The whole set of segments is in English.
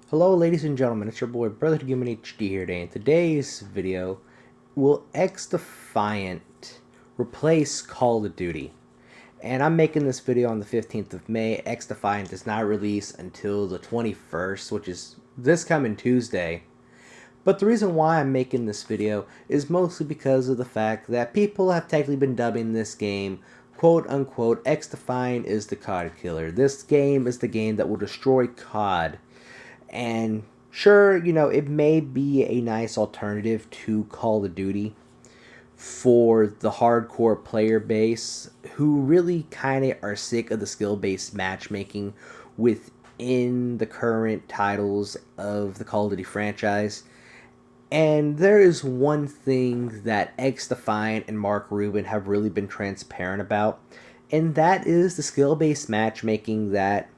Hello ladies and gentlemen, it's your boy Brother Human HD here today. In today's video, will XDefiant replace Call of Duty? And I'm making this video on the 15th of May. XDefiant does not release until the 21st, which is this coming Tuesday. But the reason why I'm making this video is mostly because of the fact that people have technically been dubbing this game quote unquote XDefiant is the COD killer. This game is the game that will destroy COD. And sure, it may be a nice alternative to Call of Duty for the hardcore player base who really kind of are sick of the skill-based matchmaking within the current titles of the Call of Duty franchise. And there is one thing that XDefiant and Mark Rubin have really been transparent about, and that is the skill-based matchmaking that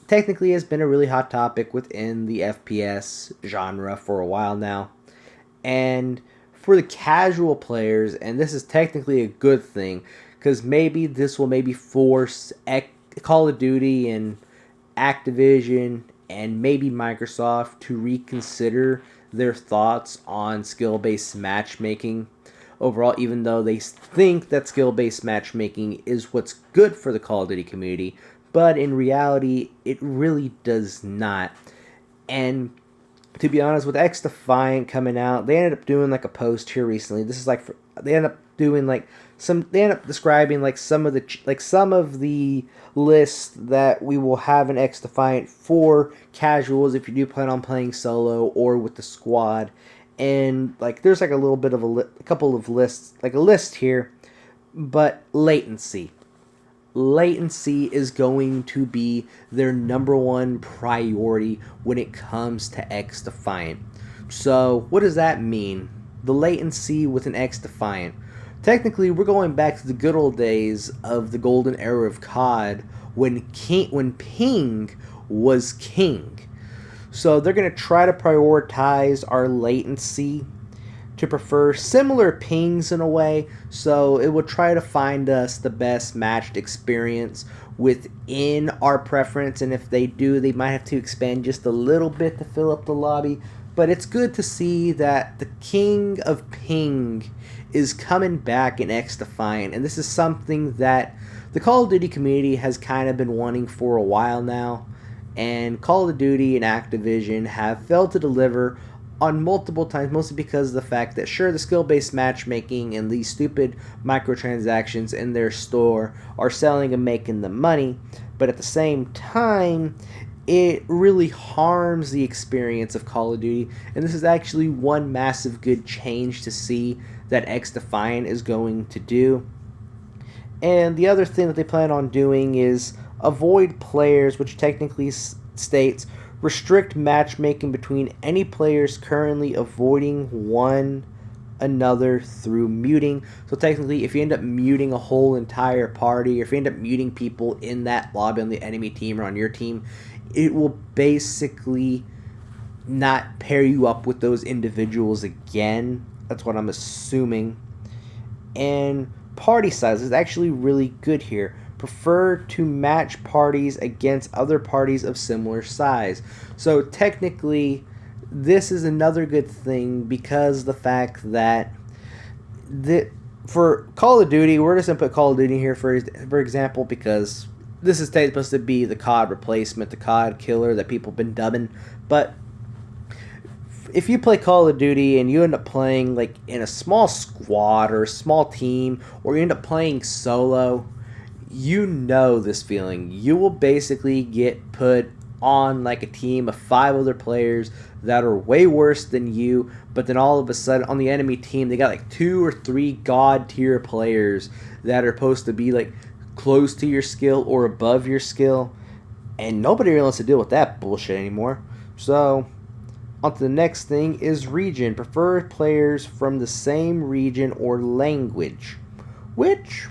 technically has been a really hot topic within the FPS genre for a while now. And for the casual players, and this is technically a good thing, because maybe this will force Call of Duty and Activision and maybe Microsoft to reconsider their thoughts on skill-based matchmaking overall, even though they think that skill-based matchmaking is what's good for the Call of Duty community. But in reality, it really does not. And to be honest, with XDefiant coming out, they ended up doing like a post here recently. This is like they end up doing like they end up describing like some of the lists that we will have in XDefiant for casuals if you do plan on playing solo or with the squad. And like there's like a little bit of a couple of lists, like a list here, but latency is going to be their number one priority when it comes to XDefiant. So what does that mean? The latency with an XDefiant. Technically, we're going back to the good old days of the golden era of COD when ping was king. So they're going to try to prioritize our latency to prefer similar pings in a way, so it will try to find us the best matched experience within our preference, and if they do, they might have to expand just a little bit to fill up the lobby. But it's good to see that the king of ping is coming back in XDefiant, and this is something that the Call of Duty community has kind of been wanting for a while now, and Call of Duty and Activision have failed to deliver on multiple times, mostly because of the fact that sure, the skill-based matchmaking and these stupid microtransactions in their store are selling and making them money, but at the same time, it really harms the experience of Call of Duty, and this is actually one massive good change to see that XDefiant is going to do. And the other thing that they plan on doing is avoid players, which technically states restrict matchmaking between any players currently avoiding one another through muting. So technically, if you end up muting a whole entire party, or if you end up muting people in that lobby on the enemy team or on your team, it will basically not pair you up with those individuals again. That's what I'm assuming. And party size is actually really good here. Prefer to match parties against other parties of similar size. So technically, this is another good thing because the fact that for Call of Duty, we're just going to put Call of Duty here for example, because this is supposed to be the COD replacement, the COD killer that people have been dubbing. But if you play Call of Duty and you end up playing like in a small squad or a small team, or you end up playing solo, you know this feeling. You will basically get put on like a team of 5 other players that are way worse than you, but then all of a sudden on the enemy team they got like 2 or 3 god tier players that are supposed to be like close to your skill or above your skill, and nobody really wants to deal with that bullshit anymore. So on to the next thing is region. Prefer players from the same region or language, which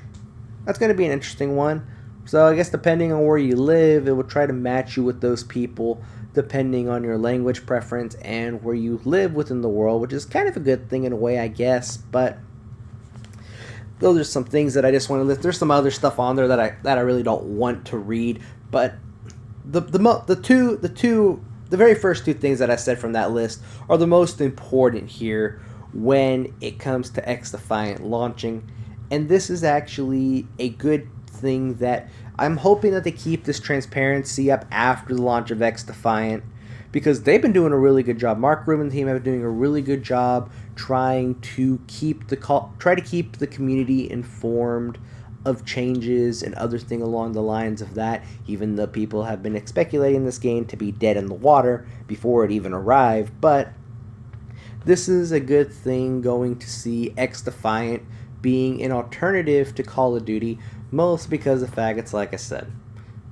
that's going to be an interesting one. So I guess depending on where you live, it will try to match you with those people depending on your language preference and where you live within the world, which is kind of a good thing in a way, I guess. But those are some things that I just want to list. There's some other stuff on there that I really don't want to read, but the two the very first two things that I said from that list are the most important here when it comes to XDefiant launching. And this is actually a good thing that I'm hoping that they keep this transparency up after the launch of XDefiant, because they've been doing a really good job. Mark Rubin and the team have been doing a really good job trying to keep the community informed of changes and other thing along the lines of that. Even though people have been speculating this game to be dead in the water before it even arrived, but this is a good thing, going to see XDefiant being an alternative to Call of Duty, most because of the fact it's like I said,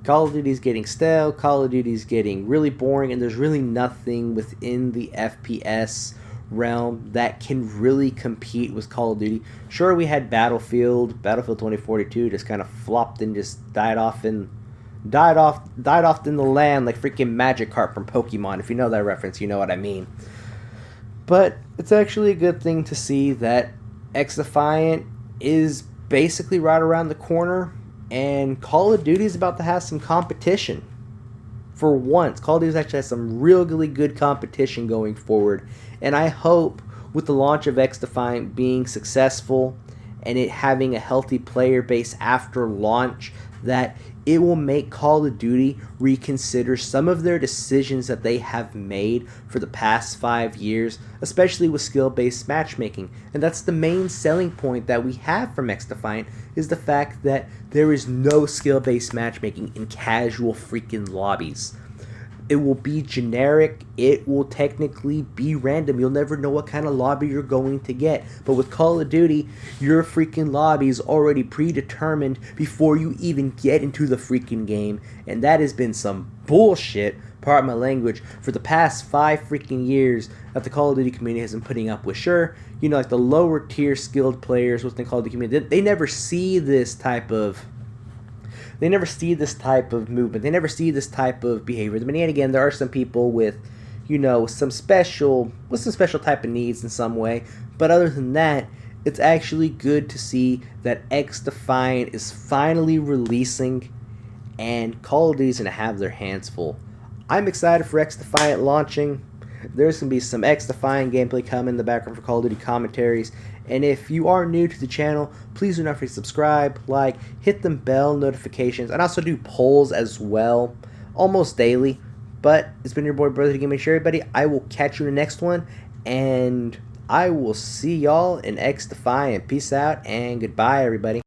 Call of Duty's getting stale, Call of Duty's getting really boring, and there's really nothing within the FPS realm that can really compete with Call of Duty. Sure, we had Battlefield 2042 just kind of flopped and just died off in the land like freaking Magikarp from Pokemon. If you know that reference, you know what I mean. But it's actually a good thing to see that XDefiant is basically right around the corner, and Call of Duty is about to have some competition. For once, Call of Duty actually has some really good competition going forward, and I hope with the launch of XDefiant being successful and it having a healthy player base after launch, that it will make Call of Duty reconsider some of their decisions that they have made for the past 5 years, especially with skill-based matchmaking. And that's the main selling point that we have from XDefiant, is the fact that there is no skill-based matchmaking in casual freaking lobbies. It will be generic, it will technically be random, you'll never know what kind of lobby you're going to get. But with Call of Duty, your freaking lobby is already predetermined before you even get into the freaking game, and that has been some bullshit, pardon my language, for the past 5 freaking years that the Call of Duty community has been putting up with. Sure, you know, like the lower tier skilled players within the Call of Duty community, they never see this type of movement. They never see this type of behavior. But yet again, there are some people with, you know, some special type of needs in some way. But other than that, it's actually good to see that XDefiant is finally releasing, and Call of Duty is going to have their hands full. I'm excited for XDefiant launching. There's going to be some XDefiant gameplay coming in the background for Call of Duty commentaries. And if you are new to the channel, please do not forget to subscribe, like, hit the bell notifications. And I also do polls as well, almost daily. But it's been your boy, Brother to Gaming. Everybody, I will catch you in the next one, and I will see y'all in XDefiant. Peace out and goodbye, everybody.